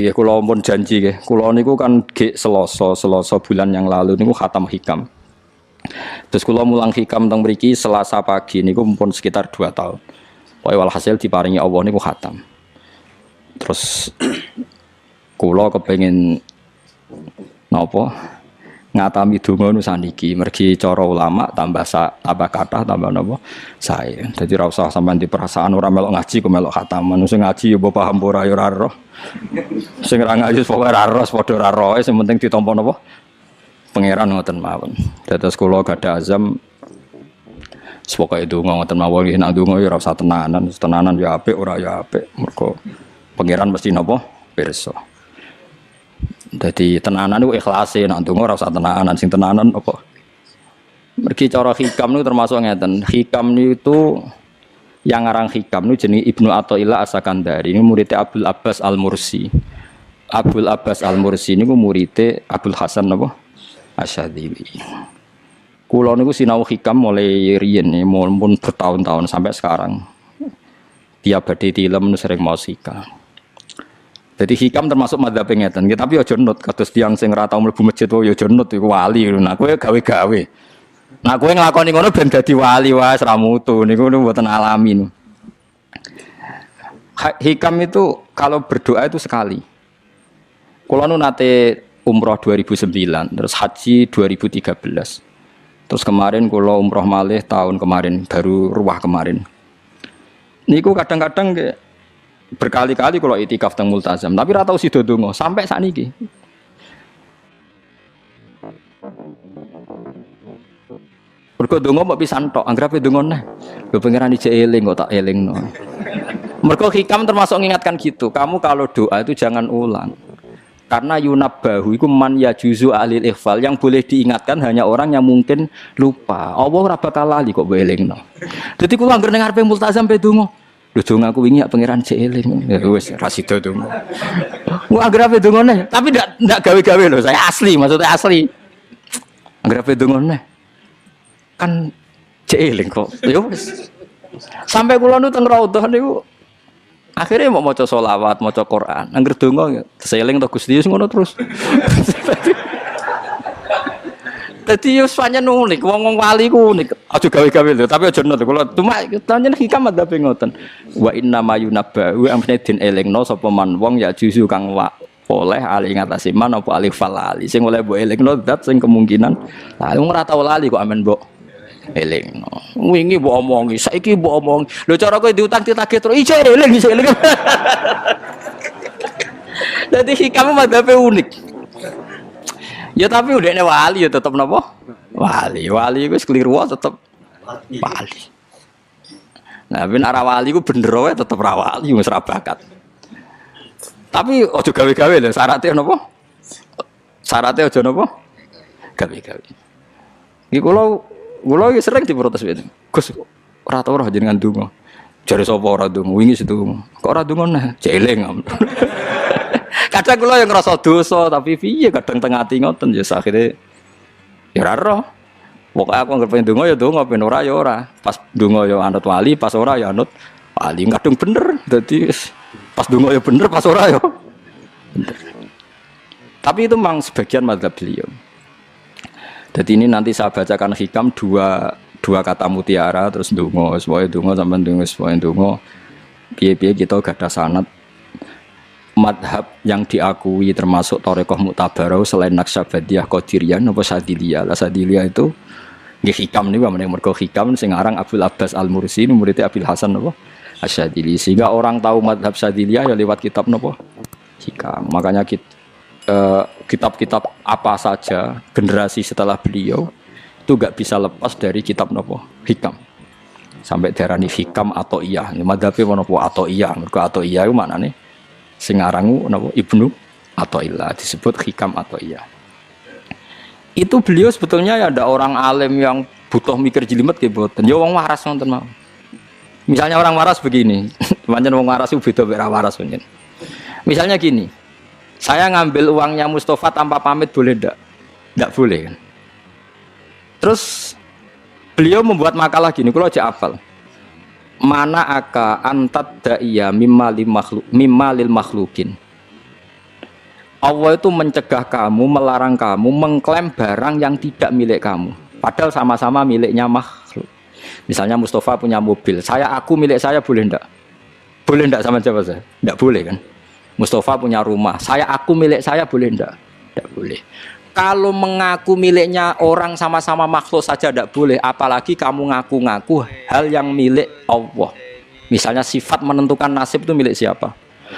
nggih kula pun janji nggih. Kula niku kan gek Selasa bulan yang lalu niku khatam hikam. Terus kula mulang hikam teng mriki Selasa pagi niku pun sekitar 2 tahun. Pokoke walhasil diparingi Allah niku khatam. Terus kula kepengin napa ngatami donga nu saniki mergi cara ulama tambah kathah tambah napa sae. Dadi ora usah sampean di perasaan ora melok ngaji kok melok khataman. Sing ngaji ya mbok paham ora ya ora roh. Sing ora ngaji pokoke ora roh padha ora roe sing penting ditampa napa pangeran ngoten mawon. Dados kula gadah azam pokoke donga ngoten mawon nek donga ya ora usah tenanan ya apik ora ya apik. Mergo pangeran mesti napa pirsa. Jadi tenanan itu ikhlase, nak ndonga ora usah tenanan, sing tenanan apa? Mergi cara hikam niku termasuk ngeten. Hikam niku yang ngarang hikam niku jenenge Ibnu Athaillah As-Sakandari. Ini muridnya Abdul Abbas Al-Mursi. Abdul Abbas Al-Mursi niku muridnya Abdul Hasan napa? Asyadzili. Kula niku sinau hikam mulai riyen mun bertahun-tahun sampai sekarang. Tiap badhe tilem sering maos hikam. Jadi hikam termasuk madzhab ngeten, tapi aja nut kados tiyang sing ora tau mlebu masjid wae aja nut iku wali. Nah kowe gawe-gawe. Nah kowe nglakoni ngono ben dadi wali wae ora mutu niku mboten alami. Hikam itu kalau berdoa itu sekali. Kula nu nate umroh 2009, terus haji 2013. Terus kemarin kula umroh malih tahun kemarin, baru ruwah kemarin. Niku kadang-kadang berkali-kali kalau itikaf teng multazam, tapi ora tau sida donga sampai sakniki. Mergo donga mbok pisan tok, anggere donga neh. Lho pangeran ijek eling kok tak elingno. Mergo hikam termasuk mengingatkan gitu, kamu kalau doa itu jangan ulang. Karena yunabbahu iku man yajuzu alil ikhfal, yang boleh diingatkan hanya orang yang mungkin lupa. Allah ora bakal lali kok mbok elingno. Dadi kula anggere ning ngarepe multazam pe donga. Lho donga aku wingi pangeran cek eling. Ya wis ra sida donga. Wah anggere ape dongane, tapi ndak gawe-gawe lho, saya asli, maksudnya asli. Anggere ape dongane. Kan cek eling kok. Ya wis. Sampai kula nu teng raudhah niku akhirnya mau maca selawat, maca Quran. Anggere donga seeling to Gusti ngono terus. Dadi yo pancen unik, wong wali ku unik. Aja gawe-gawe lho, tapi aja nut kula. Cuma pancen hikam madzhab ngoten. Wa inna mayunabba wa amne den elingno sapa man wong ya juzu kang oleh ali ngatasi man apa alif falali. Sing oleh mbok elingno zat sing kemungkinan lah wong ora tau lali kok amen mbok elingno. Wingi mbok omongi, saiki mbok omongi. Lho cara kowe diutang ditagih terus iso eling. Dadi hikam madzhab unik. Ya tapi udahnya wali ya tetap napa? Wali wis keliru tetap wali. Nah, ben arah wali ku bener wae tetep ra wali wis ra bakat. Tapi aja gawe-gawe lho, syaratnya napa? Syaratnya aja napa? Gawe-gawe. Iki kula iki sering diprotes ben. Gus ora tau ora jenengan donga. Jare sapa ora donga? Wingi sedonga. Kok ora donga nah? Jeling. Kadang kula yang ngerasa dosa tapi piye kadang teng ati ngoten ya akhire ya ora roh. Pokoke aku anggere pengen donga ya donga, ben ora ya ora. Pas donga ya anut wali, pas ora ya anut wali. Kadang bener. Dadi pas donga ya bener, pas ora ya bener. Tapi itu memang sebagian madzhab beliau. Jadi ini nanti saya bacakan hikam dua kata mutiara terus donga, supaya donga sampean donga, supaya donga. Piye-piye kita gadah sanad madhab yang diakui termasuk Thariqah Mu'tabarah selain Naqsyabandiyah, Qadiriyah, napa Sadiliyah. Lah Sadiliyah itu nggih hikam niku mergo hikam sing aran Abdul Abbas Al-Mursi murid Abil Hasan napa Asyadzili. Sehingga orang tahu madhab Sadiliyah ya lewat kitab napa hikam. Makanya kitab-kitab apa saja generasi setelah beliau itu enggak bisa lepas dari kitab napa hikam. Sampai diarani hikam atau iya. Madhabe napa atau iya. Mergo atau iya iku maknane sing arangu napa Ibnu Athaillah disebut hikam atau iya. Itu beliau sebetulnya ya ada orang alim yang butuh mikir jelimet nggih mboten. Ya wong waras wonten mawon. Misalnya orang waras begini, pancen wong waras itu beda mek waras pancen. Misalnya gini. Saya ngambil uangnya Mustafa tanpa pamit boleh ndak? Ndak boleh kan. Terus beliau membuat makalah gini, kalau aja hafal. Mana aka antat daiya mimma lil makhlukin. Allah itu mencegah kamu, melarang kamu mengklaim barang yang tidak milik kamu. Padahal sama-sama miliknya makhluk. Misalnya Mustafa punya mobil, aku milik saya boleh enggak? Boleh enggak sama siapa saya? Enggak boleh kan? Mustafa punya rumah, aku milik saya boleh enggak? Enggak boleh. Kalau mengaku miliknya orang sama-sama makhluk saja enggak boleh, apalagi kamu ngaku-ngaku hal yang milik Allah. Misalnya sifat menentukan nasib itu milik siapa?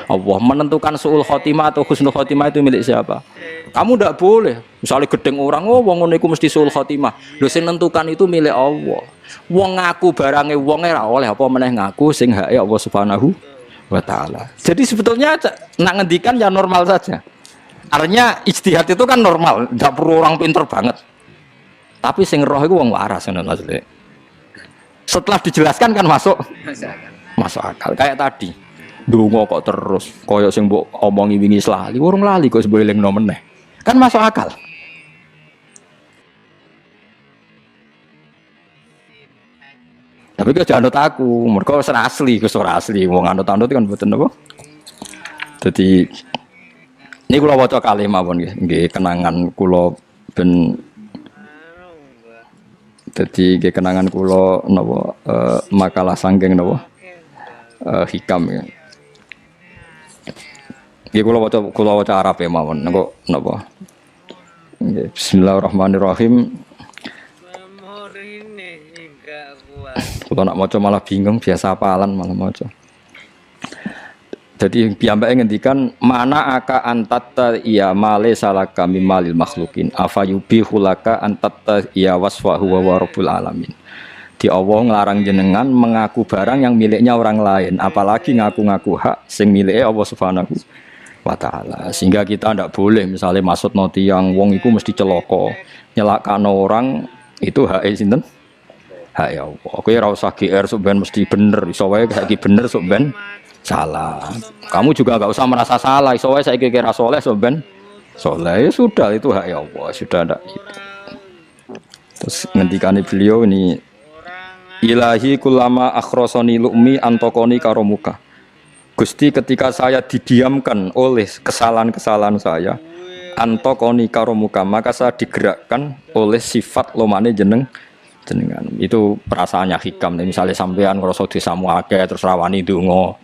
Allah. Menentukan su'ul khotimah atau husnul khotimah itu milik siapa? Kamu tidak boleh. Misalnya gedeng orang, oh wong ngono iku mesti su'ul khotimah. Lho sing nentukan itu milik Allah. Wong ngaku barange wong ora oleh apa meneh ngaku sing hake Allah Subhanahu wa taala. Jadi sebetulnya nak ngendikan ya normal saja. Artinya ijtihad itu kan normal, tidak perlu orang pinter banget. Tapi sing roh itu wong waras ngono maksudnya. Setelah dijelaskan kan masuk akal. Kayak tadi. Ndonga kok terus kaya sing mbok omongi wingi lali, urung lali kok mbok elingno meneh. Kan masuk akal. Tapi kok jangan aku, mergo ora asli, ora asli. Wong anut-anut kan mboten apa. Dadi ini kula waca kalih mawon nggih, kenangan kula ben dadi nggih kenangan kula napa makalah sanggeng napa hikam ya. Nggih kula waca Arab ya mawon engko napa. Nggih bismillahirrahmanirrahim. Kula nak maca malah bingung, biasa hafalan malah maca. Jadi piyambake ngendikan mana aka antatta iya male salaka mimalil makhlukin afayubihu laka antatta iya wasfahu wa rabbul alamin. Di Allah ngelarang jenengan mengaku barang yang miliknya orang lain, apalagi ngaku-ngaku hak sing miliknya Allah Subhanahu wa taala. Sehingga kita ndak boleh misalnya maksud noti yang wong iku mesti celaka, nyelakano orang itu hak sinten? Hak ya Allah. Kowe ora usah GR sok ben mesti bener, iso wae saiki bener sok ben salah. Kamu juga enggak usah merasa salah, iso wae saiki kira saleh sok ben saleh. Ya sudah itu hak ya Allah, sudah ndak itu. Terus ngendikane beliau ini Ilahi kulama akhrosoni lu'mi antokoni karomuka. Gusti ketika saya didiamkan oleh kesalahan-kesalahan saya, antokoni karomuka, maka saya digerakkan oleh sifat lomane jenengan. Itu perasaannya hikam. Misalnya sampean ngerasa dosamu akeh terus rawani donga,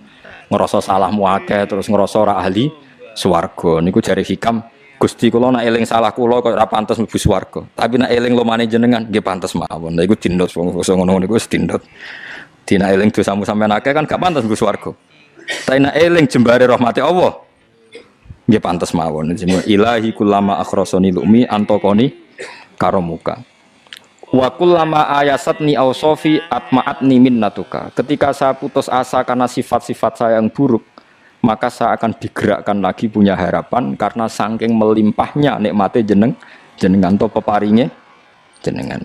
ngerasa salahmu akeh terus ngerasa ora ahli swarga. Niku jare hikam. Gusti kula nak eling salah kula kok ora pantes mlebu swarga. Tapi nak eling lomane jenengan nggih pantes mawon. Lha iku dindut wong ngono niku wis dindut. Dina eling dosamu sampean akeh kan gak pantes mlebu swarga. Tapi nak eling jembare rahmate Allah nggih pantes mawon. Ilahi kullama akhrasani lumi antokoni karomuka. Wa kullama ayasatni ausofi atma'atni minnatuka. Ketika saya putus asa karena sifat-sifat saya yang buruk, maka saya akan digerakkan lagi punya harapan karena saking melimpahnya nikmate jenengan to peparinge jenengan.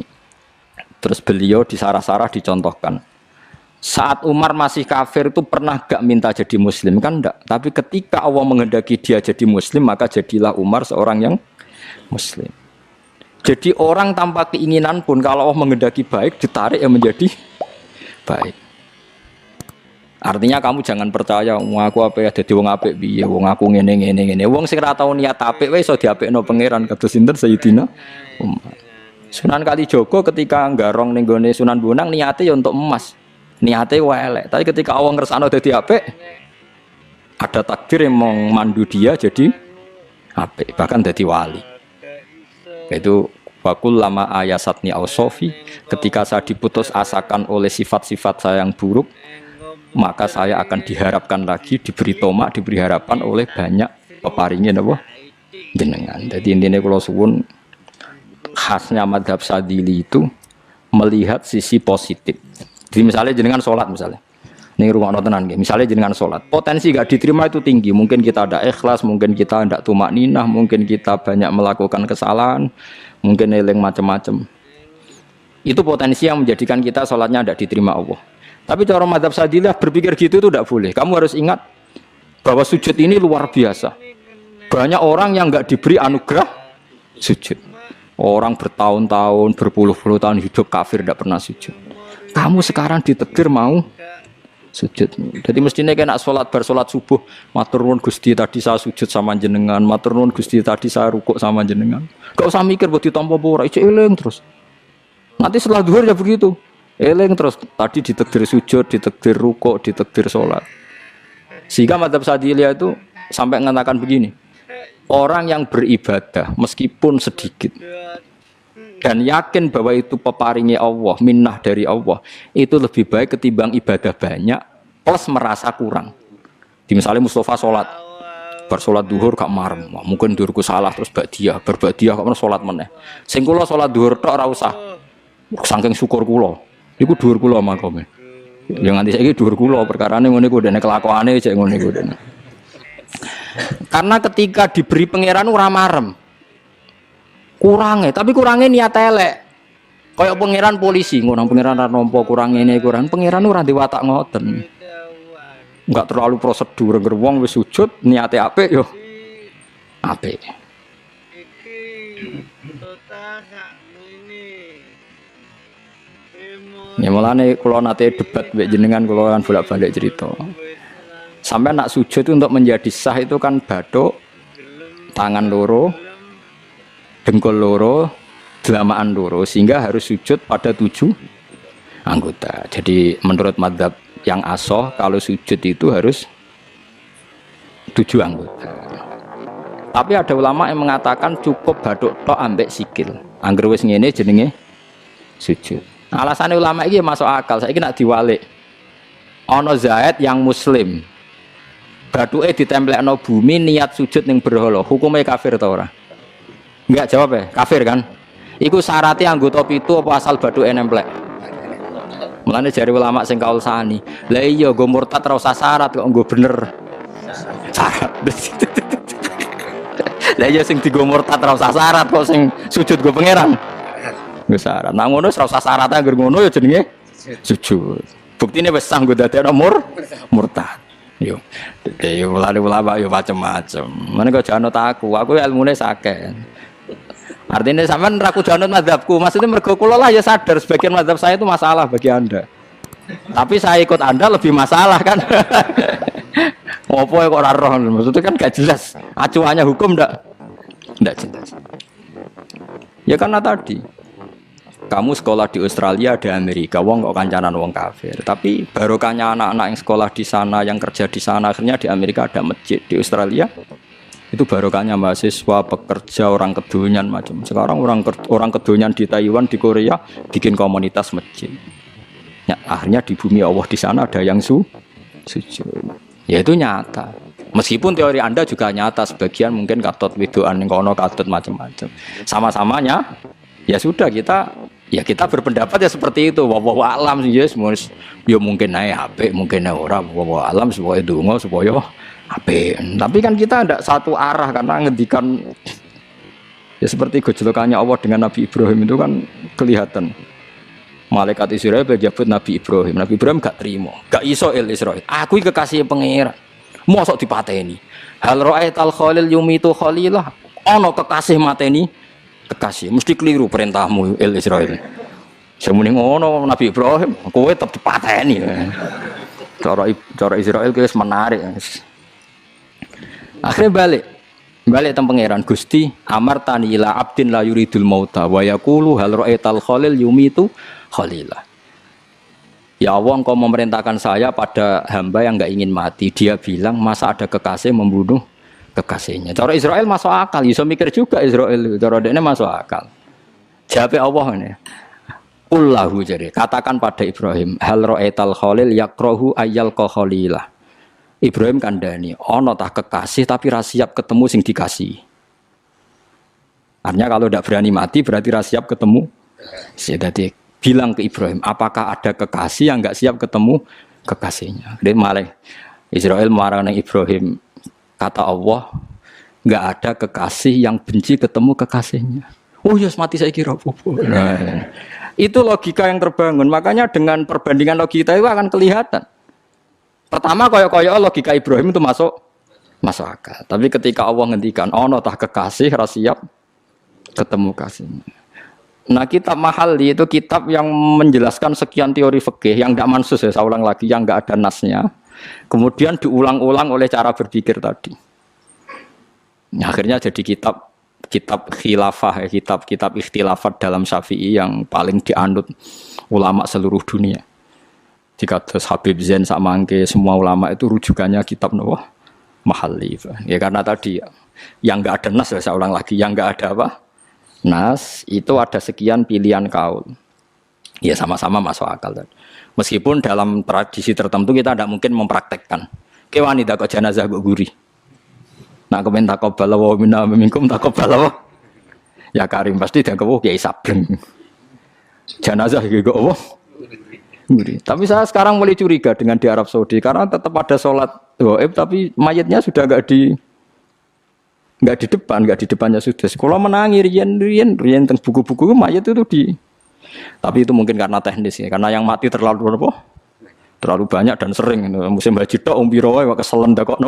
Terus beliau di sarah-sarah dicontohkan. Saat Umar masih kafir itu pernah gak minta jadi muslim kan enggak, tapi ketika Allah menghendaki dia jadi muslim maka jadilah Umar seorang yang muslim. Jadi orang tanpa keinginan pun kalau Allah menghendaki baik ditarik yang menjadi baik. Artinya kamu jangan percaya wong aku apik dadi wong apik piye, wong aku ngene. Wong sing ora tau niat apik wae iso diapikno pangeran kados sinten Sayyidina Umar. Sunan Kalijaga ketika nggarong ning gone Sunan Bonang niate ya untuk emas. Niate wae elek, tapi ketika Allah ngersakno dadi apik ada takdir yang memandu dia jadi apik, bahkan dadi wali. Itu wakul lama ayasatni ausofi, ketika saya diputus asakan oleh sifat-sifat saya yang buruk, maka saya akan diharapkan lagi, diberi tomak, diberi harapan oleh banyak peparingin apa jenengan. Jadi intinya kalau suwun khasnya madhab Sadili itu melihat sisi positif. Jadi misalnya jenengan sholat misalnya, ini rumah tenan, misalnya jenengan sholat, potensi gak diterima itu tinggi. Mungkin kita ada ikhlas, mungkin kita tidak tumak ninah, mungkin kita banyak melakukan kesalahan, mungkin eling macam-macam. Itu potensi yang menjadikan kita sholatnya tidak diterima Allah. Tapi cara madhab Sadilah berpikir gitu itu tidak boleh. Kamu harus ingat bahwa sujud ini luar biasa. Banyak orang yang nggak diberi anugerah sujud. Orang bertahun-tahun, berpuluh-puluh tahun hidup kafir tidak pernah sujud. Kamu sekarang ditakdir mau Sujud. Jadi mestinya kena sholat bar sholat subuh, matur nuwun Gusti tadi saya sujud sama jenengan, matur nuwun Gusti tadi saya rukuk sama jenengan. Gak usah mikir buat ditampa apa ora, eling terus. Nanti setelah zuhur ya begitu. Eling terus tadi ditakdir sujud, ditakdir rukuk, ditakdir sholat. Sehingga madzhab Syadziliyah itu sampai mengatakan begini. Orang yang beribadah meskipun sedikit dan yakin bahwa itu peparingnya Allah, minnah dari Allah, itu lebih baik ketimbang ibadah banyak plus merasa kurang. Di misalnya Mustafa sholat, bersolat duhur gak marem, mungkin duhurku salah terus berbadiah kok sholat meneh. Sing kula sholat duhur tok ora usah, saking syukur kula, iku duhur kula makome. Yang nanti saiki duhur kula perkarane ngene iku dene kelakuane cek ngene iku dene. Karena ketika diberi pangeran ora marem. Kurangnya, tapi kurangnya niat elek. Kayak pangeran polisi, ngono pangeran ra nampa kurang ngene kurang. Pangeran ora diwatak ngoten. Enggak terlalu prosedur wong wis sujud niate apik yo. Apik. Ya mulane kula nate debat mbek jenengan kula kan bolak-balik cerita. Sampai nak sujud itu untuk menjadi sah itu kan bathuk, tangan loro, dengkul loro, delamaan loro, sehingga harus sujud pada 7 anggota. Jadi menurut madzhab yang asoh kalau sujud itu harus 7 anggota. Tapi ada ulama yang mengatakan cukup bathuk tok ambek sikil. Angger wis ngene jenenge sujud. Alasannya ulama ini masuk akal. Saiki nak diwalik. Ana Zaid yang muslim. Bathuke ditemplekno bumi niat sujud ning berhala. Hukumnya kafir ta ora? Enggak jawab ya, kafir kan? Iku syaratnya anggota pitu apa asal bathuke nemplek? Mulane jari ulama sing kaul sani. Lah iya nggo murtad ora usah syarat kok nggo bener. Syarat. Lah iya sing digo murtad ora usah syarat kok sing sujud nggo pangeran. Nggo syarat. Nah ngono ora usah syarat anggere ngono ya jenenge sujud. Buktine wis sah nggo dadekno murtad. Yo. Yo ulama yo macam-macam. Mane kok janut aku ilmune sakeh. Artinya sampean ra kudu anut mazhabku. Maksudnya mergo kula lah ya sadar sebagian mazhab saya itu masalah bagi Anda. Tapi saya ikut Anda lebih masalah kan. Ngopo kok ora roh? Maksudnya kan gak jelas. Acuannya hukum ndak jelas. Ya karena tadi kamu sekolah di Australia, di Amerika, wong kok kancanan wong kafir. Tapi barokahnya anak-anak yang sekolah di sana, yang kerja di sana, akhirnya di Amerika ada masjid, di Australia itu barokahnya mahasiswa, pekerja, orang kedonyan macam. Sekarang orang kedonyan di Taiwan, di Korea bikin komunitas masjid. Ya, akhirnya di bumi Allah di sana ada yang sujud. Ya itu nyata. Meskipun teori Anda juga nyata, sebagian mungkin katut widoan yang kono katut macam-macam. Sama-samanya ya sudah kita berpendapat ya seperti itu. Wallahu alam sih ya mungkin naik HP, mungkin naik ora. Wallahu alam supaya donga supaya HP. Tapi kan kita tidak satu arah karena ngendikan ya seperti gejolokannya Allah dengan Nabi Ibrahim itu kan kelihatan. Malaikat Israel berjabut Nabi Ibrahim. Nabi Ibrahim gak terima, gak iso Israel. Aku kekasih pangeran. Mosok dipateni. Hal ra'aital khalil yumitu khalilah. Ana kekasih mateni kekasih. Mesti keliru perintahmu Israel. Semune ngono Nabi Ibrahim, kowe tetep dipateni. Cara Israel wis menarik. Akhirnya balik teng pangeran Gusti amartani ila abdin la yuridul mauta wa yaqulu hal ra'aital khalil yumitu khalilah. Ya Allah, Engkau memerintahkan saya pada hamba yang enggak ingin mati. Dia bilang masa ada kekasih membunuh kekasihnya. Cara Israel masuk akal, bisa mikir juga Israel. Cara dekne masuk akal. Jawab Allah ini. Qullahu jadi katakan pada Ibrahim hal ra'aital khalil yakrahu ayyal khalilah. Ibrahim kandhani, ana tah kekasih tapi ra siap ketemu sing dikasih. Artinya kalau tidak berani mati berarti ra siap ketemu. Jadi bilang ke Ibrahim, apakah ada kekasih yang enggak siap ketemu kekasihnya? Dia malah Israel marah dengan Ibrahim, kata Allah, enggak ada kekasih yang benci ketemu kekasihnya. Oh ya, mati saya kira apa-apa. Nah, itu logika yang terbangun. Makanya dengan perbandingan logika itu akan kelihatan. Pertama koyo-koyo logika Ibrahim itu masuk akal. Tapi ketika Allah ngendikan, ono tah kekasih ra siap ketemu kasihnya. Nah, kitab Mahalli itu kitab yang menjelaskan sekian teori fikih yang tidak mansus ya, saya ulang lagi, yang nggak ada nasnya. Kemudian diulang-ulang oleh cara berpikir tadi. Nah, akhirnya jadi kitab khilafah, ya, kitab ikhtilafat dalam Syafi'i yang paling dianut ulama seluruh dunia. Jika terus Habib Zain Samangke, semua ulama itu rujukannya kitab Mahalli. Ya karena tadi yang nggak ada nas, ya, saya ulang lagi, yang nggak ada apa? Nas itu ada sekian pilihan kaul. Ya sama-sama masuk akal tadi. Meskipun dalam tradisi tertentu kita tidak mungkin mempraktekkan. Ke wanita kok jenazah kok guri. Nak komen takobala wa minna minkum takobala wa. Ya Karim pasti dia kok kiai sableng. Jenazah iki kok apa? Guri. Tapi saya sekarang mulai curiga dengan di Arab Saudi karena tetap ada sholat gaib tapi mayatnya sudah enggak di depannya sudah. Kalau menangi rian tentang buku-buku mayat itu tapi itu mungkin karena teknis ya, karena yang mati terlalu banyak dan sering. Musim haji tok umpiro wae keselen dak kok